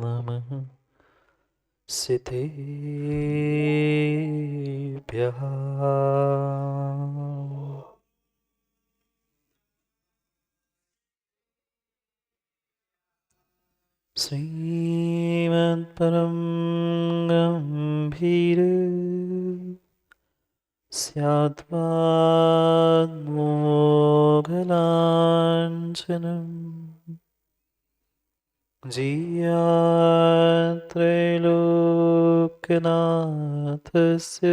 नमः सिद्धेभ्यः। श्रीमत्परं गम्भीर स्याद्वाग्मोघलाञ्छनम् जियात्रैलोक्यनाथस्य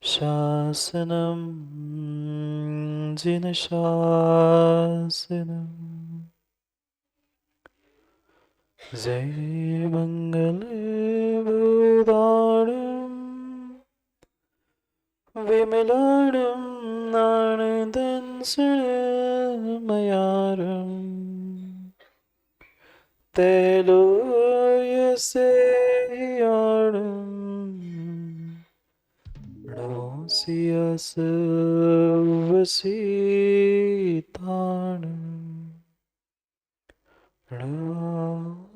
शासनं जिनशासनम्। जय मङ्गलबोधाणं विमलाणं नाणदंसमयारम् तैलोयसेयाणं नमोऽस्यसवसीताणम्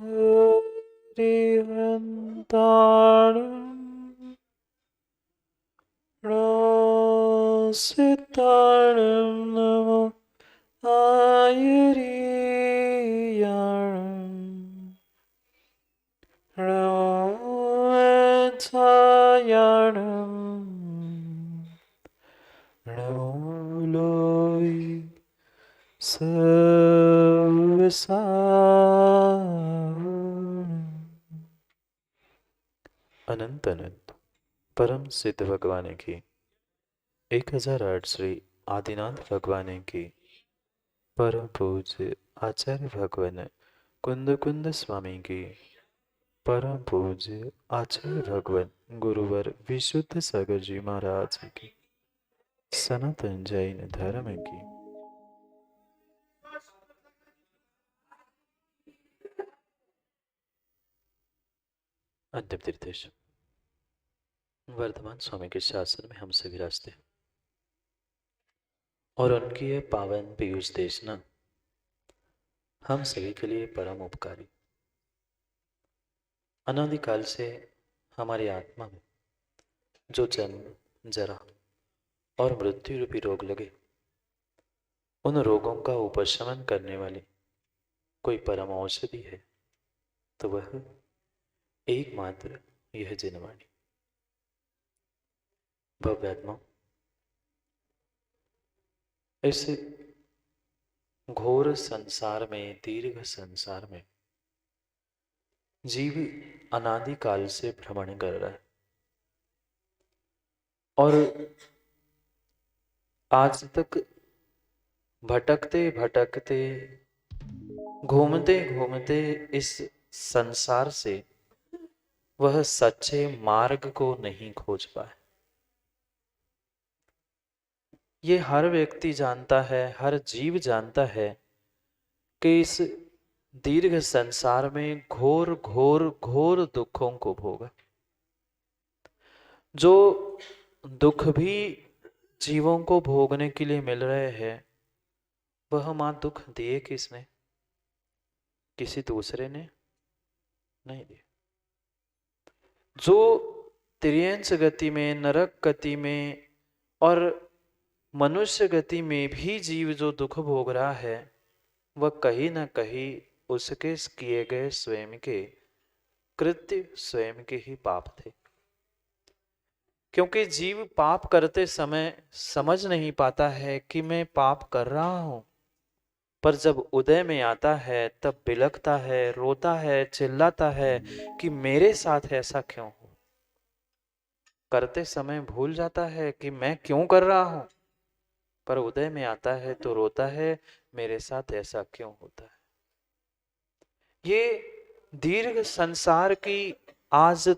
हरिहन्ताणं सिताणं नमो आयर्याणं छायाणं नमो लोय सर्वसा। अनंत अनंत परम सिद्ध भगवान की 1008 श्री आदिनाथ भगवान की परम पूज्य आचार्य भगवान कुंद कुंद स्वामी की परम पूज्य आचार्य भगवान गुरुवर विशुद्ध सागर जी महाराज की सनातन जैन धर्म की अंतिम तीर्थेश वर्धमान स्वामी के शासन में हम सभी रास्ते और उनकी यह पावन पीयूष देशना हम सभी के लिए परम उपकारी। अनादिकाल से हमारी आत्मा में जो जन्म जरा और मृत्यु रूपी रोग लगे, उन रोगों का उपशमन करने वाली कोई परम औषधि है तो वह एकमात्र यह जिनवाणी। भव्यात्मा, इस घोर संसार में, दीर्घ संसार में जीव अनादिकाल से भ्रमण कर रहा है और आज तक भटकते भटकते, घूमते घूमते इस संसार से वह सच्चे मार्ग को नहीं खोज पाए। ये हर व्यक्ति जानता है, हर जीव जानता है कि इस दीर्घ संसार में घोर घोर घोर दुखों को भोगा। जो दुख भी जीवों को भोगने के लिए मिल रहे हैं, वह मां दुख दिए किसने? किसी दूसरे ने नहीं दिए। जो त्रियंश गति में, नरक गति में और मनुष्य गति में भी जीव जो दुख भोग रहा है, वह कहीं न कहीं उसके किए गए स्वयं के कृत्य, स्वयं के ही पाप थे। क्योंकि जीव पाप करते समय समझ नहीं पाता है कि मैं पाप कर रहा हूं, पर जब उदय में आता है तब बिलखता है, रोता है, चिल्लाता है कि मेरे साथ ऐसा क्यों हो। करते समय भूल जाता है कि मैं क्यों कर रहा हूं, पर उदय में आता है तो रोता है, मेरे साथ ऐसा क्यों होता है। ये दीर्घ संसार की आज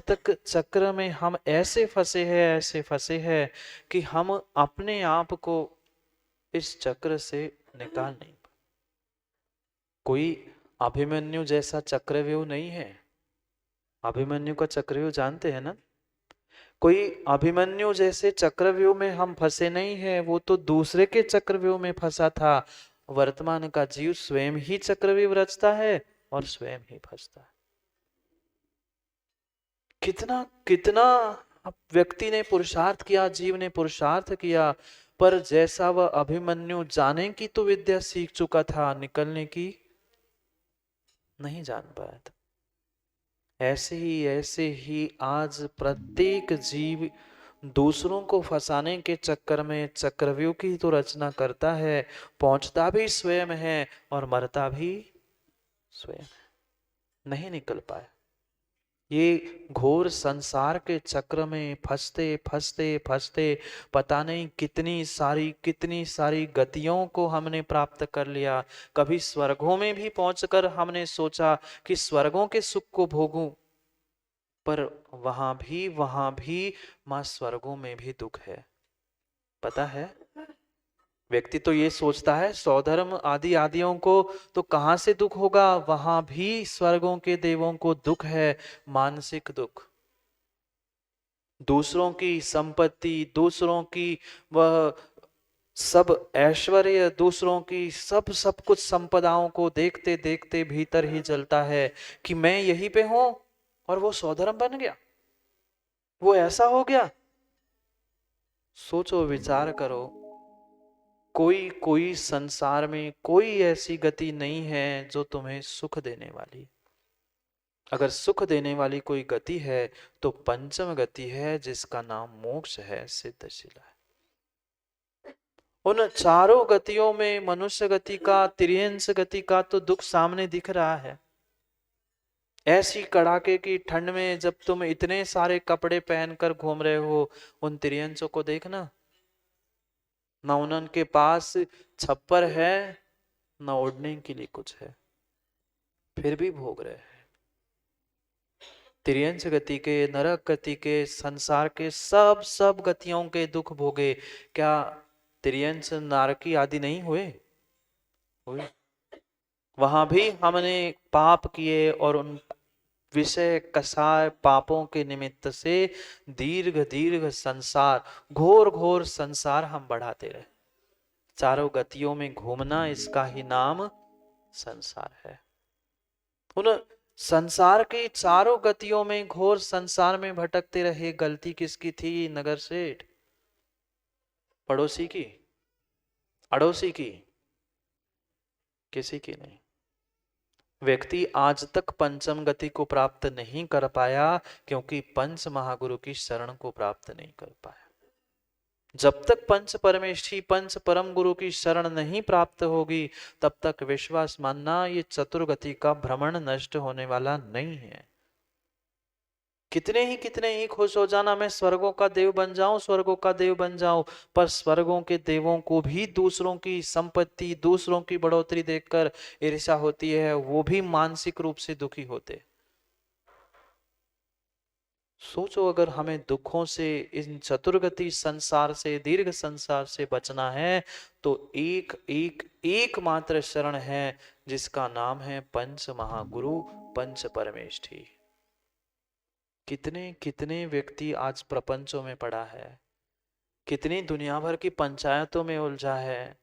तक चक्र में हम ऐसे फंसे हैं कि हम अपने आप को इस चक्र से निकाल नहीं पाए। कोई अभिमन्यु जैसा चक्रव्यूह नहीं है। अभिमन्यु का चक्रव्यूह जानते हैं ना? कोई अभिमन्यु जैसे चक्रव्यूह में हम फंसे नहीं है, वो तो दूसरे के चक्रव्यूह में फंसा था। वर्तमान का जीव स्वयं ही चक्रव्यूह रचता है और स्वयं ही फंसता है। कितना कितना व्यक्ति ने पुरुषार्थ किया, जीव ने पुरुषार्थ किया, पर जैसा वह अभिमन्यु जाने की तो विद्या सीख चुका था, निकलने की नहीं जान पाया था। ऐसे ही आज प्रत्येक जीव दूसरों को फंसाने के चक्कर में चक्रव्यूह की तो रचना करता है, पहुंचता भी स्वयं है और मरता भी स्वयं है, नहीं निकल पाया। ये घोर संसार के चक्र में फंसते फंसते फंसते पता नहीं कितनी सारी गतियों को हमने प्राप्त कर लिया। कभी स्वर्गों में भी पहुंचकर हमने सोचा कि स्वर्गों के सुख को भोगूं, पर वहां भी मां स्वर्गों में भी दुख है। पता है, व्यक्ति तो ये सोचता है सौधर्म आदि आदियों को तो कहां से दुख होगा, वहां भी स्वर्गों के देवों को दुख है, मानसिक दुख। दूसरों की संपत्ति, दूसरों की वह सब ऐश्वर्य, दूसरों की सब कुछ संपदाओं को देखते देखते भीतर ही जलता है कि मैं यहीं पे हूं और वो सौधर्म बन गया, वो ऐसा हो गया। सोचो, विचार करो, कोई कोई संसार में कोई ऐसी गति नहीं है जो तुम्हें सुख देने वाली। अगर सुख देने वाली कोई गति है तो पंचम गति है, जिसका नाम मोक्ष है, सिद्धशिला है। उन चारों गतियों में मनुष्य गति का, तिर्यंश गति का तो दुख सामने दिख रहा है। ऐसी कड़ाके की ठंड में जब तुम इतने सारे कपड़े पहनकर घूम रहे हो, उन तिर्यंशों को देखना, ना उनके पास छप्पर है, ना ओढ़ने के लिए कुछ है, फिर भी भोग रहे हैं। तिर्यंश गति के, नरक गति के, संसार के सब गतियों के दुख भोगे। क्या तिर्यंश नारकी आदि नहीं हुए? हुए। वहां भी हमने पाप किए और उन विषय कसाय पापों के निमित्त से दीर्घ दीर्घ संसार, घोर घोर संसार हम बढ़ाते रहे। चारों गतियों में घूमना, इसका ही नाम संसार है। उन संसार की चारों गतियों में, घोर संसार में भटकते रहे। गलती किसकी थी? नगर सेठ, पड़ोसी की, अड़ोसी की? किसी की नहीं। व्यक्ति आज तक पंचम गति को प्राप्त नहीं कर पाया क्योंकि पंच महागुरु की शरण को प्राप्त नहीं कर पाया। जब तक पंच परमेष्ठी, पंच परम गुरु की शरण नहीं प्राप्त होगी, तब तक विश्वास मानना ये चतुर्गति का भ्रमण नष्ट होने वाला नहीं है। कितने ही खुश हो जाना, मैं स्वर्गों का देव बन जाऊं, स्वर्गों का देव बन जाऊं, पर स्वर्गों के देवों को भी दूसरों की संपत्ति, दूसरों की बढ़ोतरी देखकर ईर्ष्या होती है, वो भी मानसिक रूप से दुखी होते। सोचो, अगर हमें दुखों से, इन चतुर्गति संसार से, दीर्घ संसार से बचना है, तो एक मात्र शरण है, जिसका नाम है पंच महागुरु, पंच परमेष्ठी। कितने कितने व्यक्ति आज प्रपंचों में पड़ा है, कितनी दुनिया भर की पंचायतों में उलझा है।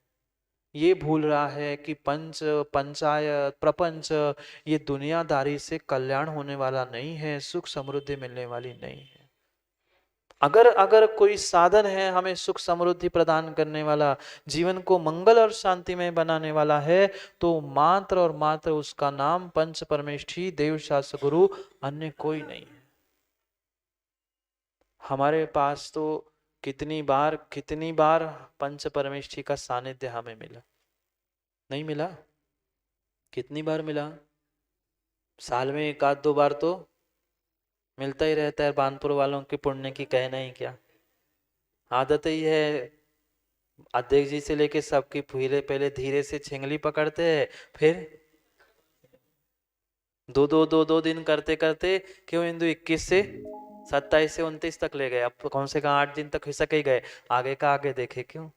ये भूल रहा है कि पंचायत, प्रपंच, ये दुनियादारी से कल्याण होने वाला नहीं है, सुख समृद्धि मिलने वाली नहीं है। अगर अगर कोई साधन है हमें सुख समृद्धि प्रदान करने वाला, जीवन को मंगल और शांति में बनाने वाला है, तो मात्र और मात्र उसका नाम पंच परमेष्ठी देव शास्त्र गुरु, अन्य कोई नहीं है। हमारे पास तो कितनी बार पंच परमेष्ठी का सानिध्य हमें मिला, नहीं मिला? कितनी बार मिला? साल में एक आध दो बार तो मिलता ही रहता है। बानपुर वालों के पुण्य की कहना ही क्या, आदत ही है। अध्यक्ष जी से लेके सबकी पहले धीरे से छिंगली पकड़ते हैं, फिर दो दिन करते करते, क्यों इंदु 21 से 27 से 29 तक ले गए, अब कौन से कहा 8 दिन तक खिसक ही गए, आगे का आगे देखे क्यों।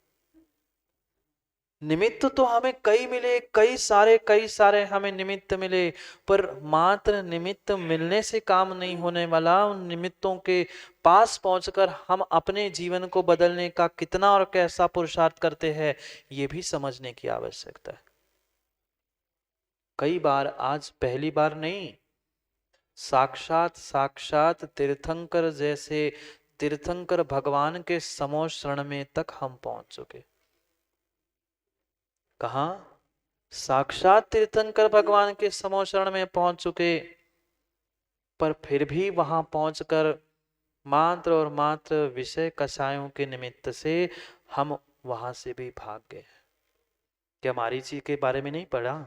निमित्त तो हमें कई मिले, कई सारे हमें निमित्त मिले, पर मात्र निमित्त मिलने से काम नहीं होने वाला। उन निमित्तों के पास पहुंचकर हम अपने जीवन को बदलने का कितना और कैसा पुरुषार्थ करते हैं, ये भी समझने की आवश्यकता है। कई बार, आज पहली बार नहीं, साक्षात साक्षात तीर्थंकर जैसे तीर्थंकर भगवान के समो शरण में तक हम पहुंच चुके। कहा? साक्षात तीर्थंकर भगवान के समो शरण में पहुंच चुके, पर फिर भी वहां पहुंचकर मात्र और मात्र विषय कषायों के निमित्त से हम वहां से भी भाग गए। क्या मारीची के बारे में नहीं पढ़ा?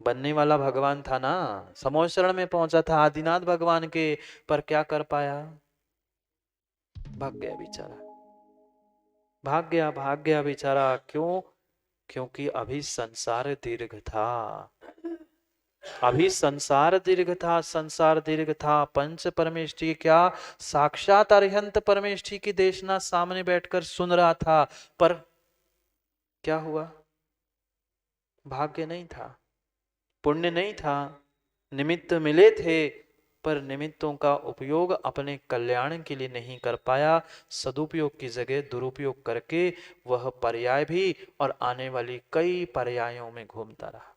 बनने वाला भगवान था ना, समो शरण में पहुंचा था आदिनाथ भगवान के, पर क्या कर पाया? भाग गया बेचारा, भाग गया बेचारा। क्यों? क्योंकि अभी संसार दीर्घ था, अभी संसार दीर्घ था, संसार दीर्घ था। पंच परमेष्ठी क्या साक्षात अरिहंत परमेष्ठी की देशना सामने बैठकर सुन रहा था, पर क्या हुआ? भाग्य नहीं था, पुण्य नहीं था, निमित्त मिले थे, पर निमित्तों का उपयोग अपने कल्याण के लिए नहीं कर पाया। सदुपयोग की जगह दुरुपयोग करके वह पर्याय भी और आने वाली कई पर्यायों में घूमता रहा।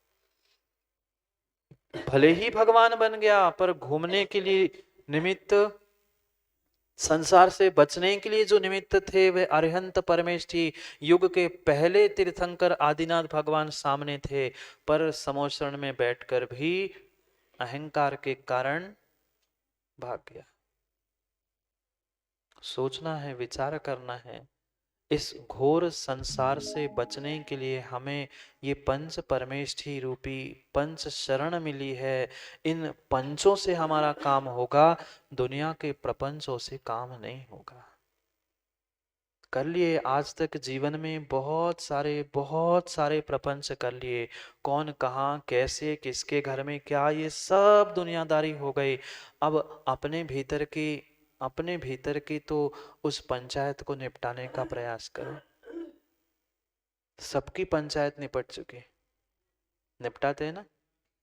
भले ही भगवान बन गया, पर घूमने के लिए निमित्त, संसार से बचने के लिए जो निमित्त थे वे अरिहंत परमेष्ठी युग के पहले तीर्थंकर आदिनाथ भगवान सामने थे, पर समोषण में बैठकर भी अहंकार के कारण भाग गया। सोचना है, विचार करना है। इस घोर संसार से बचने के लिए हमें ये पंच परमेष्ठी रूपी पंच शरण मिली है। इन पंचों से हमारा काम होगा, दुनिया के प्रपंचों से काम नहीं होगा। कर लिए आज तक जीवन में बहुत सारे प्रपंच कर लिए, कौन कहाँ कैसे किसके घर में क्या, ये सब दुनियादारी हो गई। अब अपने भीतर की तो उस पंचायत को निपटाने का प्रयास करो। सबकी पंचायत निपट चुकी, निपटाते हैं ना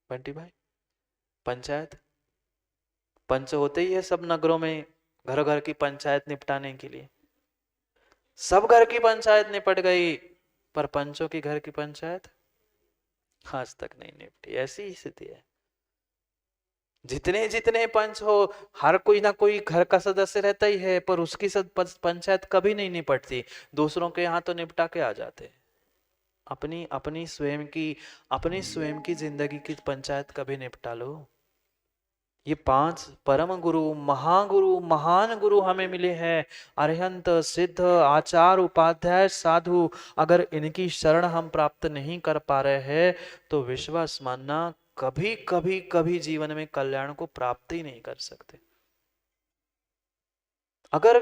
बंटी भाई? पंचायत, पंच होते ही है सब नगरों में, घर घर की पंचायत निपटाने के लिए। सब घर की पंचायत निपट गई, पर पंचों की घर की पंचायत आज तक नहीं निपटी। ऐसी ही स्थिति है। जितने जितने पंच हो, हर कोई ना कोई घर का सदस्य रहता ही है, पर उसकी पंचायत कभी नहीं निपटती। दूसरों के यहाँ तो निपटा के आ जाते। अपनी अपनी स्वयं की जिंदगी की पंचायत कभी निपटा लो। ये 5 परम गुरु, महागुरु, महान गुरु हमें मिले हैं, अरिहंत सिद्ध आचार्य उपाध्याय साधु। अगर इनकी शरण हम प्राप्त नहीं कर पा रहे हैं तो विश्वास मानना कभी कभी कभी जीवन में कल्याण को प्राप्त ही नहीं कर सकते। अगर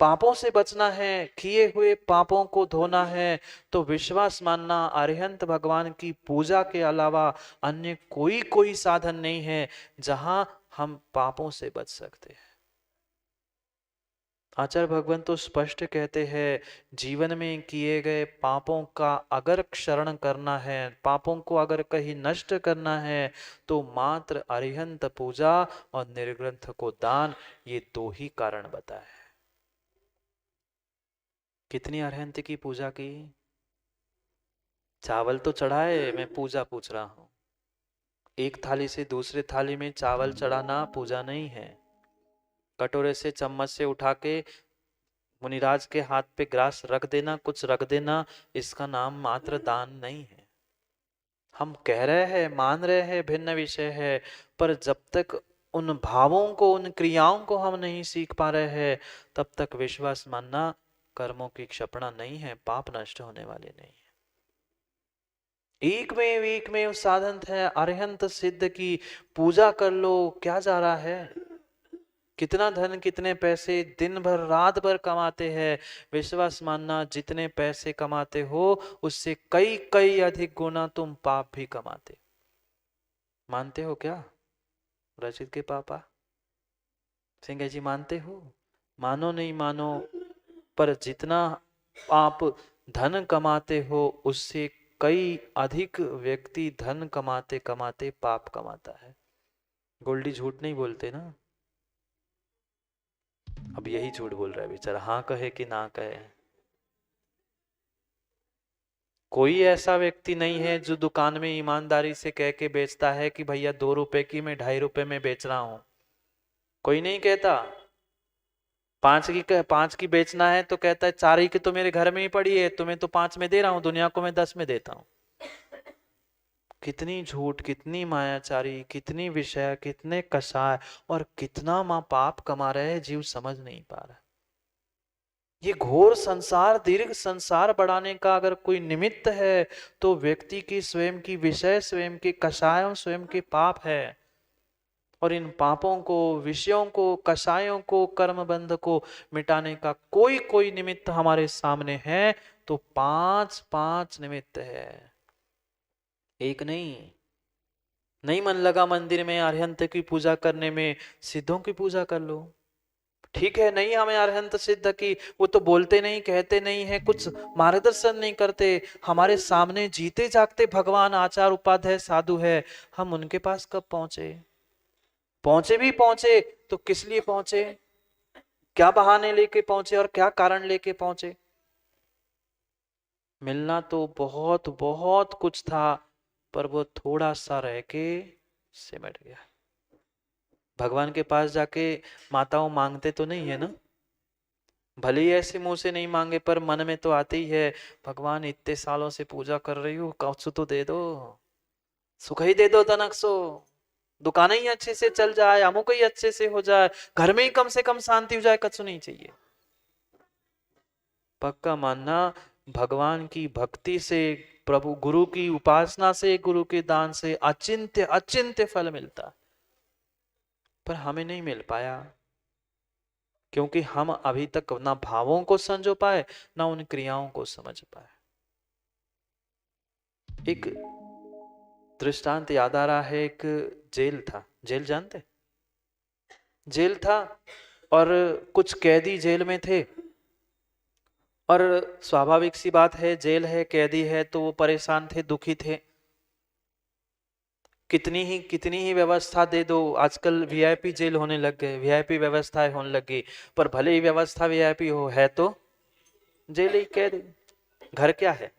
पापों से बचना है, किए हुए पापों को धोना है, तो विश्वास मानना अरिहंत भगवान की पूजा के अलावा अन्य कोई साधन नहीं है जहां हम पापों से बच सकते हैं। आचार्य भगवान तो स्पष्ट कहते हैं, जीवन में किए गए पापों का अगर क्षरण करना है, पापों को अगर कहीं नष्ट करना है, तो मात्र अरिहंत पूजा और निर्ग्रंथ को दान, ये 2 ही कारण बताए। कितनी अरिहंत की पूजा की? चावल तो चढ़ाए, मैं पूजा पूछ रहा हूं। एक थाली से दूसरे थाली में चावल चढ़ाना पूजा नहीं है। कटोरे से चम्मच से उठा के मुनिराज के हाथ पे ग्रास रख देना, कुछ रख देना, इसका नाम मात्र दान नहीं है। हम कह रहे हैं, मान रहे हैं, भिन्न विषय है, पर जब तक उन भावों को, उन क्रियाओं को हम नहीं सीख पा रहे हैं, तब तक विश्वास मानना कर्मों की क्षपणा नहीं है, पाप नष्ट होने वाले नहीं है। एक में साधन है, अरिहंत सिद्ध की पूजा कर लो। क्या जा रहा है? कितना धन, कितने पैसे दिन भर रात भर कमाते हैं, विश्वास मानना जितने पैसे कमाते हो उससे कई कई अधिक गुना तुम पाप भी कमाते। मानते हो क्या रचित के पापा? सिंह जी मानते हो? मानो नहीं मानो, पर जितना आप धन कमाते हो उससे कई अधिक व्यक्ति धन कमाते कमाते पाप कमाता है। गोल्डी झूठ नहीं बोलते ना। अब यही झूठ बोल रहा है बेचारा, हाँ कहे कि ना कहे। कोई ऐसा व्यक्ति नहीं है जो दुकान में ईमानदारी से कह के बेचता है कि भैया 2 रुपए की मैं 2.5 रुपए में बेच रहा हूं। कोई नहीं कहता। 5 की बेचना है तो कहता है 4 ही की तो मेरे घर में ही पड़ी है, तुम्हें तो 5 में दे रहा हूं, दुनिया को मैं 10 में देता हूं। कितनी झूठ, कितनी मायाचारी, कितनी विषय, कितने कषाय और कितना मां पाप कमा रहे हैं, जीव समझ नहीं पा रहा। ये घोर संसार, दीर्घ संसार बढ़ाने का अगर कोई निमित्त है तो व्यक्ति की स्वयं की विषय, स्वयं के कषायों, स्वयं के पाप है। और इन पापों को, विषयों को, कषायों को, कर्म बंध को मिटाने का कोई कोई निमित्त हमारे सामने है तो 5 निमित्त है, एक नहीं। नहीं मन लगा मंदिर में अरिहंत की पूजा करने में, सिद्धों की पूजा कर लो। ठीक है, नहीं हमें अरिहंत सिद्ध की, वो तो बोलते नहीं, कहते नहीं है, कुछ मार्गदर्शन नहीं करते, हमारे सामने जीते जागते भगवान आचार्य उपाध्याय साधु है, हम उनके पास कब पहुंचे? पहुंचे भी पहुंचे तो किस लिए पहुंचे? क्या बहाने लेके पहुंचे और क्या कारण लेके पहुंचे? मिलना तो बहुत बहुत कुछ था, पर वो थोड़ा सा रह के सिमट गया। भगवान के पास जाके माताओं मांगते तो नहीं है ना, भले ही ऐसे मुंह से नहीं मांगे पर मन में तो आते ही है, भगवान इतने सालों से पूजा कर रही हूँ, कुछ तो दे दो, सुख ही दे दो, तनक सो, दुकान ही अच्छे से चल जाए, अमुक ही अच्छे से हो जाए, घर में ही कम से कम शांति हो जाए, कछु नहीं चाहिए। पक्का मानना, भगवान की भक्ति से, प्रभु गुरु की उपासना से, गुरु के दान से अचिंत्य अचिंत्य फल मिलता, पर हमें नहीं मिल पाया क्योंकि हम अभी तक ना भावों को समझ पाए, ना उन क्रियाओं को समझ पाए। एक दृष्टांत याद आ रहा है, एक जेल था, जेल जानते? जेल था और कुछ कैदी जेल में थे, और स्वाभाविक सी बात है, जेल है, कैदी है, तो वो परेशान थे, दुखी थे। कितनी ही व्यवस्था दे दो, आजकल वीआईपी जेल होने लग गए, वीआईपी व्यवस्थाएं होने लगी, पर भले ही व्यवस्था वीआईपी हो, है तो जेल ही, कैद। घर क्या है?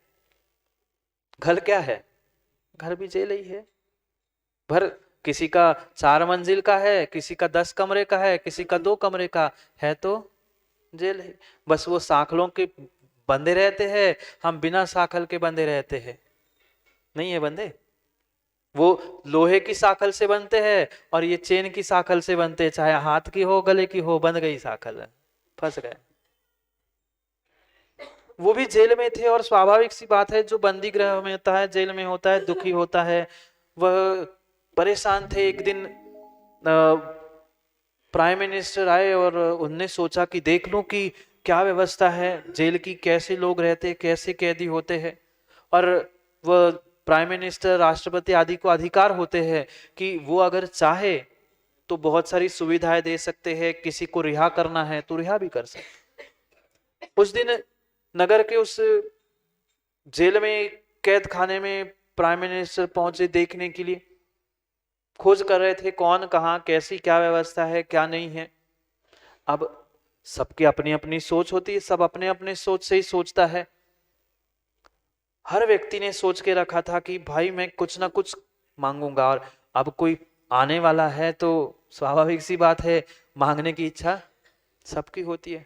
घर क्या है? घर भी जेल ही है। भर किसी का 4 मंजिल का है, किसी का 10 कमरे का है, किसी का 2 कमरे का है, तो जेल है। बस वो साखलों के बंधे रहते हैं, हम बिना साखल के बंधे रहते हैं, नहीं है बंधे। वो लोहे की साखल से बनते हैं और ये चेन की साखल से बनते हैं, चाहे हाथ की हो, गले की हो, बंध गई साखल, फंस गए। वो भी जेल में थे और स्वाभाविक सी बात है, जो बंदी गृह में होता है, जेल में होता है, दुखी होता है, वह परेशान थे। एक दिन प्राइम मिनिस्टर आए और उनने सोचा कि देख लूं कि क्या व्यवस्था है जेल की, कैसे लोग रहते, कैसे कैदी होते हैं। और वह प्राइम मिनिस्टर, राष्ट्रपति आदि को अधिकार होते हैं कि वो अगर चाहे तो बहुत सारी सुविधाएं दे सकते हैं, किसी को रिहा करना है तो रिहा भी कर सकते। उस दिन नगर के उस जेल में, कैद खाने में प्राइम मिनिस्टर पहुंचे देखने के लिए, खोज कर रहे थे कौन कहां, कैसी क्या व्यवस्था है, क्या नहीं है। अब सबकी अपनी अपनी सोच होती है, सब अपने अपने सोच से ही सोचता है। हर व्यक्ति ने सोच के रखा था कि भाई मैं कुछ ना कुछ मांगूंगा, और अब कोई आने वाला है तो स्वाभाविक सी बात है, मांगने की इच्छा सबकी होती है।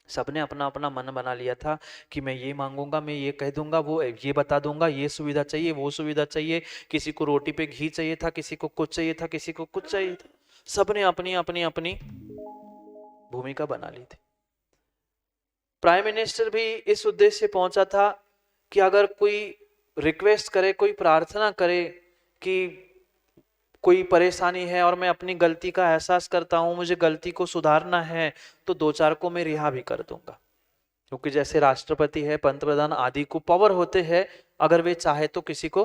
सबने अपना अपना मन बना लिया था कि मैं ये मांगूंगा, मैं ये कह दूंगा, वो ये बता दूंगा, ये सुविधा चाहिए, वो सुविधा चाहिए, किसी को रोटी पे घी चाहिए था, किसी को कुछ चाहिए था, किसी को कुछ चाहिए था। सबने अपनी अपनी अपनी भूमिका बना ली थी। प्राइम मिनिस्टर भी इस उद्देश्य से पहुंचा था कि अगर कोई रिक्वेस्ट करे, कोई प्रार्थना करे कि कोई परेशानी है और मैं अपनी गलती का एहसास करता हूं, मुझे गलती को सुधारना है, तो 2-4 को मैं रिहा भी कर दूंगा। क्योंकि जैसे राष्ट्रपति है, पंतप्रधान आदि को पावर होते हैं, अगर वे चाहे तो किसी को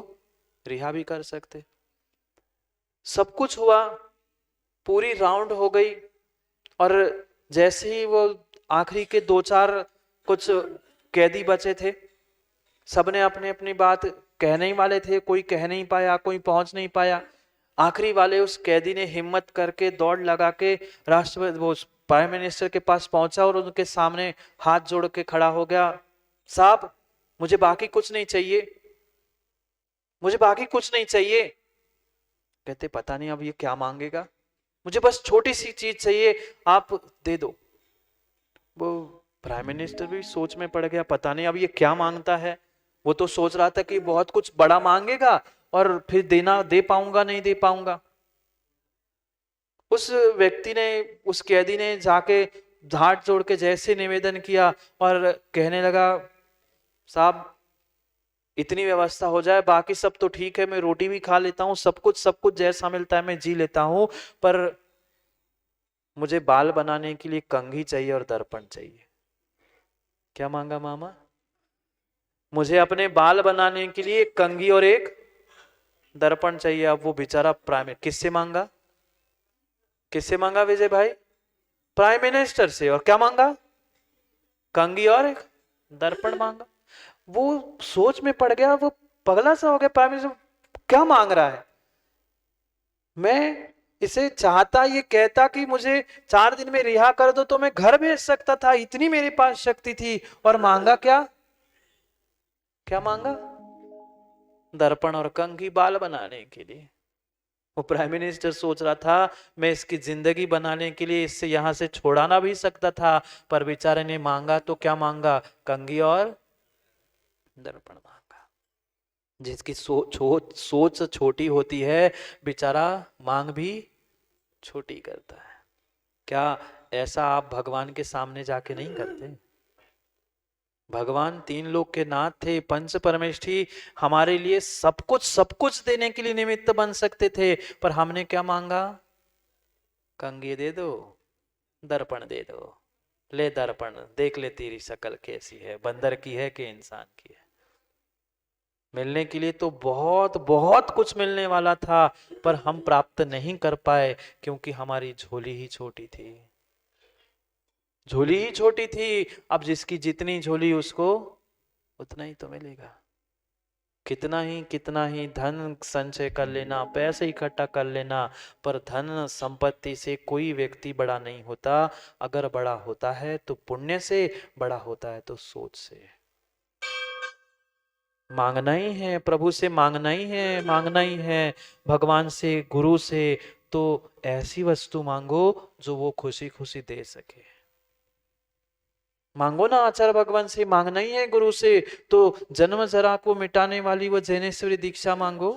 रिहा भी कर सकते। सब कुछ हुआ, पूरी राउंड हो गई, और जैसे ही वो आखिरी के 2-4 कुछ कैदी बचे थे, सबने अपने अपनी बात कहने ही वाले थे, कोई कह नहीं पाया, कोई पहुंच नहीं पाया। आखिरी वाले उस कैदी ने हिम्मत करके दौड़ लगा के राष्ट्रपति वो प्राइम मिनिस्टर के पास पहुंचा और उनके सामने हाथ जोड़ के खड़ा हो गया, साहब मुझे बाकी कुछ नहीं चाहिए, मुझे बाकी कुछ नहीं चाहिए। कहते पता नहीं अब ये क्या मांगेगा, मुझे बस छोटी सी चीज चाहिए, आप दे दो। वो प्राइम मिनिस्टर भी सोच में पड़ गया, पता नहीं अब ये क्या मांगता है। वो तो सोच रहा था कि बहुत कुछ बड़ा मांगेगा और फिर दे पाऊंगा नहीं दे पाऊंगा। उस व्यक्ति ने, उस कैदी ने जाके हाथ जोड़ के जैसे निवेदन किया और कहने लगा, साहब इतनी व्यवस्था हो जाए, बाकी सब तो ठीक है, मैं रोटी भी खा लेता हूँ, सब कुछ जैसा मिलता है मैं जी लेता हूँ, पर मुझे बाल बनाने के लिए कंघी चाहिए और दर्पण चाहिए। क्या मांगा मामा? मुझे अपने बाल बनाने के लिए एक कंघी और एक दर्पण चाहिए। अब वो बेचारा किससे मांगा? किससे मांगा विजय भाई? प्राइम मिनिस्टर से। और क्या मांगा? कंघी और एक दर्पण मांगा। वो सोच में पड़ गया, वो पगला सा हो गया, प्राइम मिनिस्टर क्या मांग रहा है। मैं इसे चाहता, ये कहता कि मुझे 4 दिन में रिहा कर दो तो मैं घर भेज सकता था, इतनी मेरे पास शक्ति थी, और मांगा क्या? क्या मांगा? दर्पण और कंघी बाल बनाने के लिए। वो प्राइम मिनिस्टर सोच रहा था मैं इसकी जिंदगी बनाने के लिए इससे यहां से छोड़ाना भी सकता था, पर बेचारे ने मांगा तो क्या मांगा? कंघी और दर्पण मांगा। जिसकी सोच छोटी होती है, बेचारा मांग भी छोटी करता है। क्या ऐसा आप भगवान के सामने जाके नहीं करते? भगवान 3 लोक के नाथ थे, पंच परमेष्ठी, हमारे लिए सब कुछ देने के लिए निमित्त बन सकते थे, पर हमने क्या मांगा? कंघी दे दो, दर्पण दे दो, ले दर्पण देख ले तेरी शक्ल कैसी है, बंदर की है कि इंसान की है। मिलने के लिए तो बहुत बहुत कुछ मिलने वाला था, पर हम प्राप्त नहीं कर पाए क्योंकि हमारी झोली ही छोटी थी। झोली ही छोटी थी। अब जिसकी जितनी झोली उसको उतना ही तो मिलेगा। कितना ही धन संचय कर लेना, पैसे इकट्ठा कर लेना, पर धन संपत्ति से कोई व्यक्ति बड़ा नहीं होता। अगर बड़ा होता है तो पुण्य से, बड़ा होता है तो सोच से। मांगना ही है, प्रभु से मांगना ही है, मांगना ही है, भगवान से, गुरु से। तो ऐसी वस्तु मांगो जो वो खुशी खुशी दे सके। मांगो ना आचार्य भगवान से, मांगना ही है गुरु से, तो जन्म जरा को मिटाने वाली वो जैनेश्वरी दीक्षा मांगो।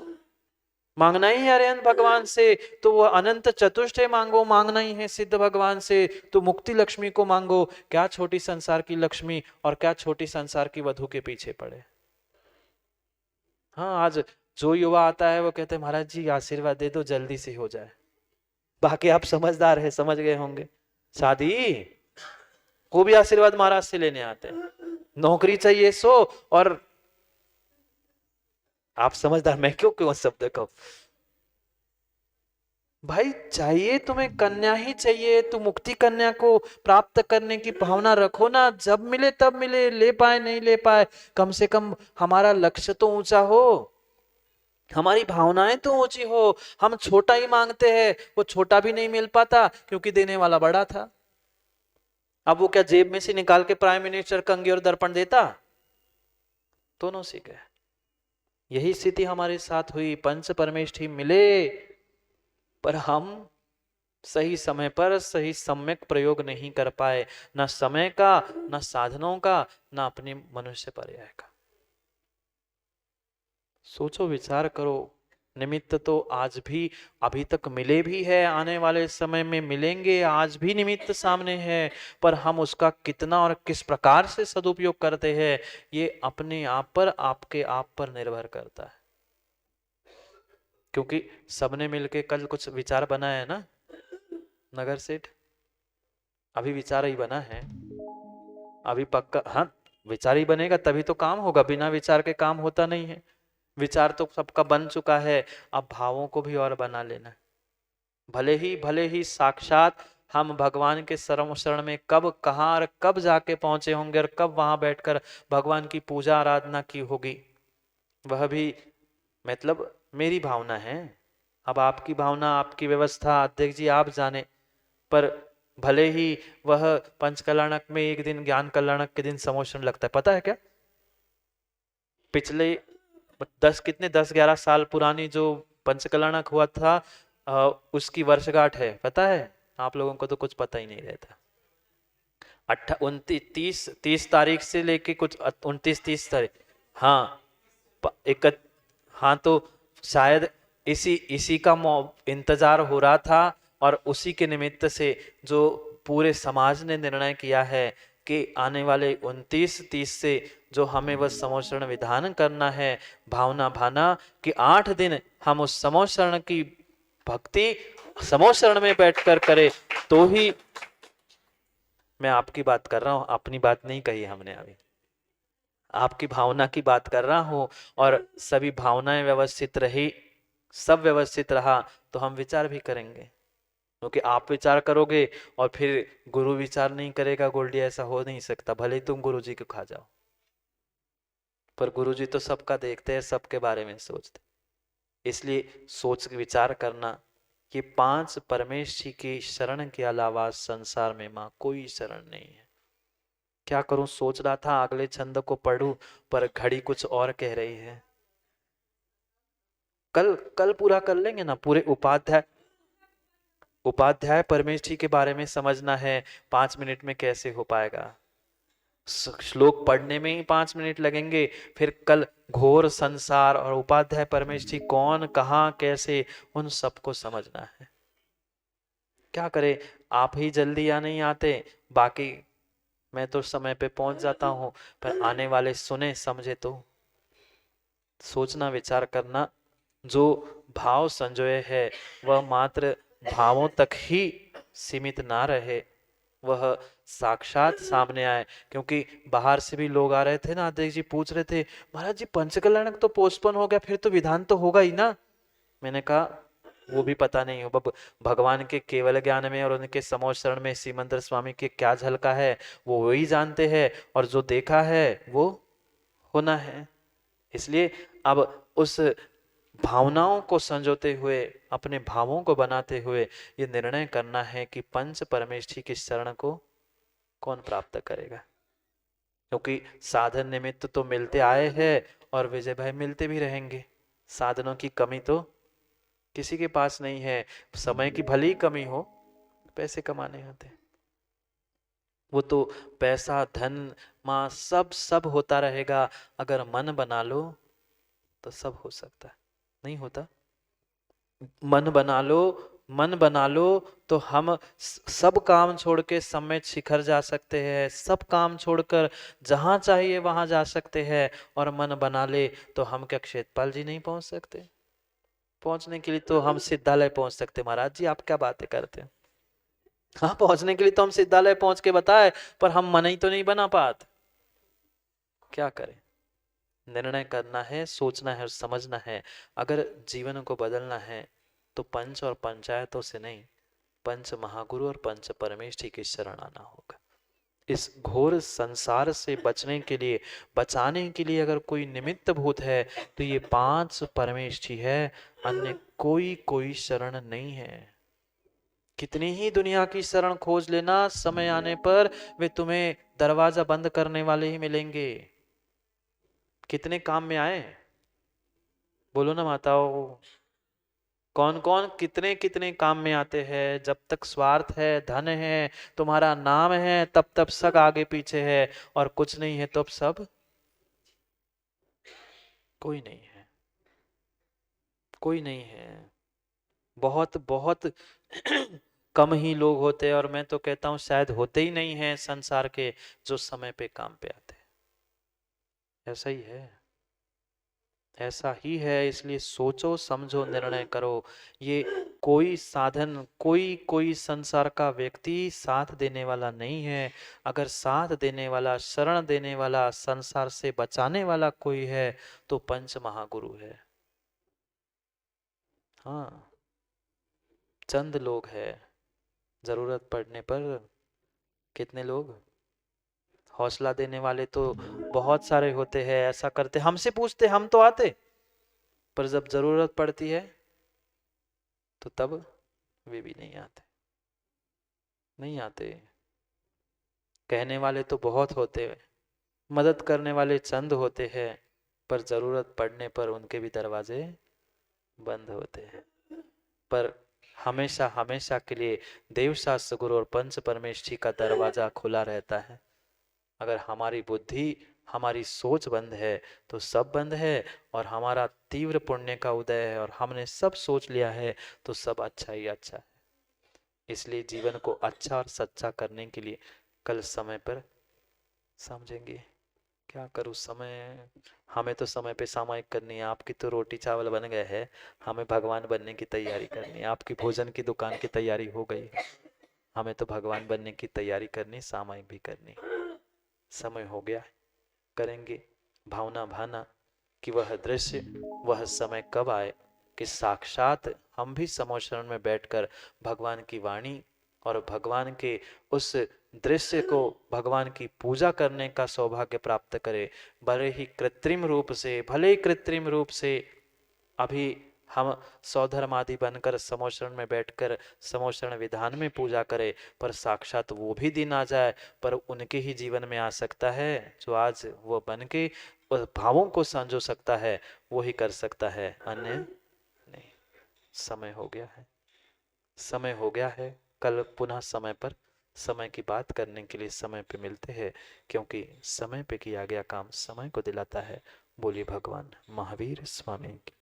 मांगना ही है अरिहंत भगवान से, तो वो अनंत चतुष्टय मांगो। मांगना ही है सिद्ध भगवान से, तो मुक्ति लक्ष्मी को मांगो। क्या छोटी संसार की लक्ष्मी और क्या छोटी संसार की वधु के पीछे पड़े। हाँ, आज जो युवा आता है वो कहते हैं महाराज जी आशीर्वाद दे दो जल्दी से हो जाए। बाकी आप समझदार है, समझ गए होंगे, शादी को भी आशीर्वाद महाराज से लेने आते हैं। नौकरी चाहिए सो, और आप समझदार, मैं क्यों क्यों शब्द कहूं भाई। चाहिए तुम्हें कन्या ही चाहिए, तो मुक्ति कन्या को प्राप्त करने की भावना रखो ना। जब मिले तब मिले, ले पाए नहीं ले पाए, कम से कम हमारा लक्ष्य तो ऊंचा हो, हमारी भावनाएं तो ऊंची हो। हम छोटा ही मांगते हैं, वो छोटा भी नहीं मिल पाता क्योंकि देने वाला बड़ा था। अब वो क्या जेब में से निकाल के प्राइम मिनिस्टर कंघी और दर्पण देता? दोनों से गए। यही स्थिति हमारे साथ हुई। पंच परमेष्ठी मिले, पर हम सही समय पर सही सम्यक प्रयोग नहीं कर पाए, न समय का, न साधनों का, न अपने मनुष्य पर्याय का। सोचो, विचार करो। निमित्त तो आज भी अभी तक मिले भी है, आने वाले समय में मिलेंगे, आज भी निमित्त सामने है, पर हम उसका कितना और किस प्रकार से सदुपयोग करते हैं, ये अपने आप पर, आपके आप पर निर्भर करता है। क्योंकि सबने मिलके कल कुछ विचार बनाया है ना नगर सेठ, अभी विचार ही बना है, अभी पक्का। हाँ, विचार ही बनेगा तभी तो काम होगा, बिना विचार के काम होता नहीं है। विचार तो सबका बन चुका है, अब भावों को भी और बना लेना। भले ही साक्षात हम भगवान के शरण में कब कहाँ और कब जाके पहुंचे होंगे और कब वहां बैठकर भगवान की पूजा आराधना की होगी, वह भी मतलब मेरी भावना है। अब आपकी भावना, आपकी व्यवस्था अध्यक्ष जी आप जाने, पर भले ही वह पंच कल्याणक में एक दिन, ज्ञान कल्याणक के दिन समोषण लगता है, पता है क्या? पिछले 10-11 साल पुरानी जो पंच कल्याणक हुआ था, उसकी वर्षगांठ है, पता है? आप लोगों को तो कुछ पता ही नहीं रहता। 30 तारीख से लेके कुछ 29-30 तारीख, हाँ एक, हाँ तो शायद इसी का इंतजार हो रहा था, और उसी के निमित्त से जो पूरे समाज ने निर्णय किया है कि आने वाले 29-30 से जो हमें वह समोषण विधान करना है, भावना भाना कि 8 दिन हम उस समोषण की भक्ति समोषण में बैठकर करें, तो ही। मैं आपकी बात कर रहा हूं, अपनी बात नहीं कही हमने अभी, आपकी भावना की बात कर रहा हूं। और सभी भावनाएं व्यवस्थित रही, सब व्यवस्थित रहा, तो हम विचार भी करेंगे, क्योंकि आप विचार करोगे और फिर गुरु विचार नहीं करेगा, गोल्डी ऐसा हो नहीं सकता, भले ही तुम गुरु जी को खा जाओ, पर गुरु जी तो सबका देखते हैं, सबके बारे में सोचते। इसलिए सोच विचार करना, ये 5 परमेश जी की शरण के अलावा संसार में मां कोई शरण नहीं है। क्या करूं, सोच रहा था अगले छंद को पढ़ूं, पर घड़ी कुछ और कह रही है। कल कल पूरा कर लेंगे ना, पूरे उपाध्याय परमेश जी के बारे में समझना है, 5 मिनट में कैसे हो पाएगा? श्लोक पढ़ने में ही 5 मिनट लगेंगे, फिर कल घोर संसार और उपाध्याय परमेश जी कौन, कहाँ, कैसे, उन सबको समझना है। क्या करे, आप ही जल्दी या नहीं आते, बाकी मैं तो समय पे पहुंच जाता हूं, पर आने वाले सुने समझे तो। सोचना विचार करना, जो भाव संजोय है वह मात्र भावों तक ही सीमित ना रहे, वह साक्षात सामने आए। क्योंकि बाहर से भी लोग आ रहे थे ना, अध्यक्ष जी पूछ रहे थे, महाराज जी पंचकल्याणक तो पोस्टपोन हो गया, फिर तो विधान तो होगा ही ना। मैंने कहा वो भी पता नहीं हो, भगवान के केवल ज्ञान में और उनके समोषण में सीमंतर स्वामी के क्या झलका है, वो वही जानते हैं, और जो देखा है वो होना है। इसलिए अब उस भावनाओं को संजोते हुए, अपने भावों को बनाते हुए ये निर्णय करना है कि पंच परमेष्ठी की शरण को कौन प्राप्त करेगा। क्योंकि साधन निमित्त तो मिलते आए हैं, और विजय भाई मिलते भी रहेंगे। साधनों की कमी तो किसी के पास नहीं है। समय की भली कमी हो, पैसे कमाने आते, वो तो पैसा धन मां सब सब होता रहेगा, अगर मन बना लो तो सब हो सकता है। नहीं होता? मन बना लो, मन बना लो, तो हम सब काम छोड़ के समय शिखर जा सकते हैं, सब काम छोड़कर जहां चाहिए वहां जा सकते हैं। और मन बना ले तो हम क्या क्षेत्रपाल जी नहीं पहुंच सकते? पहुंचने के लिए तो हम सिद्धालय पहुंच सकते। महाराज जी आप क्या बातें करते हैं? हाँ, पहुंचने के लिए तो हम सिद्धालय पहुंच के बताए, पर हम मन ही तो नहीं बना पाते। क्या करें? निर्णय करना है, सोचना है और समझना है। अगर जीवन को बदलना है तो पंच और पंचायतों से नहीं, पंच महागुरु और पंच परमेष्ठी की शरण आना होगा। इस घोर संसार से बचने के लिए, बचाने के लिए अगर कोई निमित्त भूत है तो ये 5 परमेष्ठी है, अन्य कोई शरण नहीं है। कितनी ही दुनिया की शरण खोज लेना, समय आने पर वे तुम्हें दरवाजा बंद करने वाले ही मिलेंगे। कितने काम में आए बोलो ना माताओं, कौन कौन कितने कितने काम में आते हैं। जब तक स्वार्थ है, धन है, तुम्हारा नाम है, तब तब सब आगे पीछे है, और कुछ नहीं है तो अब सब कोई नहीं है, कोई नहीं है। बहुत बहुत कम ही लोग होते हैं, और मैं तो कहता हूं शायद होते ही नहीं है संसार के, जो समय पे काम पे आते हैं। ऐसा ही है, ऐसा ही है। इसलिए सोचो समझो निर्णय करो। ये कोई साधन, कोई संसार का व्यक्ति साथ देने वाला नहीं है। अगर साथ देने वाला, शरण देने वाला, संसार से बचाने वाला कोई है तो पंच महागुरु है। हाँ, चंद लोग हैं ज़रूरत पड़ने पर कितने लोग, हौसला देने वाले तो बहुत सारे होते हैं, ऐसा करते, हमसे पूछते, हम तो आते, पर जब ज़रूरत पड़ती है तो तब वे भी नहीं आते, नहीं आते। कहने वाले तो बहुत होते हैं, मदद करने वाले चंद होते हैं, पर ज़रूरत पड़ने पर उनके भी दरवाजे बंद होते हैं। पर हमेशा हमेशा के लिए देव शास्त्र गुरु और पंच परमेश जी का दरवाजा खुला रहता है। अगर हमारी बुद्धि, हमारी सोच बंद है तो सब बंद है, और हमारा तीव्र पुण्य का उदय है और हमने सब सोच लिया है तो सब अच्छा ही अच्छा है। इसलिए जीवन को अच्छा और सच्चा करने के लिए कल समय पर समझेंगे। क्या करूँ, समय, हमें तो समय पे सामायिक करनी है। आपकी तो रोटी चावल बन गए हैं, हमें भगवान बनने की तैयारी करनी है। आपकी भोजन की दुकान की तैयारी हो गई, हमें तो भगवान बनने की तैयारी करनी, सामायिक भी करनी। समय हो गया, करेंगे भावना भाना कि वह दृश्य, वह समय कब आए कि साक्षात हम भी समोशरण में बैठकर भगवान की वाणी और भगवान के उस दृश्य को, भगवान की पूजा करने का सौभाग्य प्राप्त करें। भले ही कृत्रिम रूप से, भले ही कृत्रिम रूप से अभी हम सौधर्म आदि बनकर समोशरण में बैठकर समोशरण विधान में पूजा करें, पर साक्षात वो भी दिन आ जाए, पर उनके ही जीवन में आ सकता है जो आज वो बन के उस भावों को संजो सकता है, वो ही कर सकता है, अन्य नहीं। समय हो गया है, समय हो गया है। कल पुनः समय पर समय की बात करने के लिए समय पे मिलते हैं, क्योंकि समय पे किया गया काम समय को दिलाता है। बोलिए भगवान महावीर स्वामी की।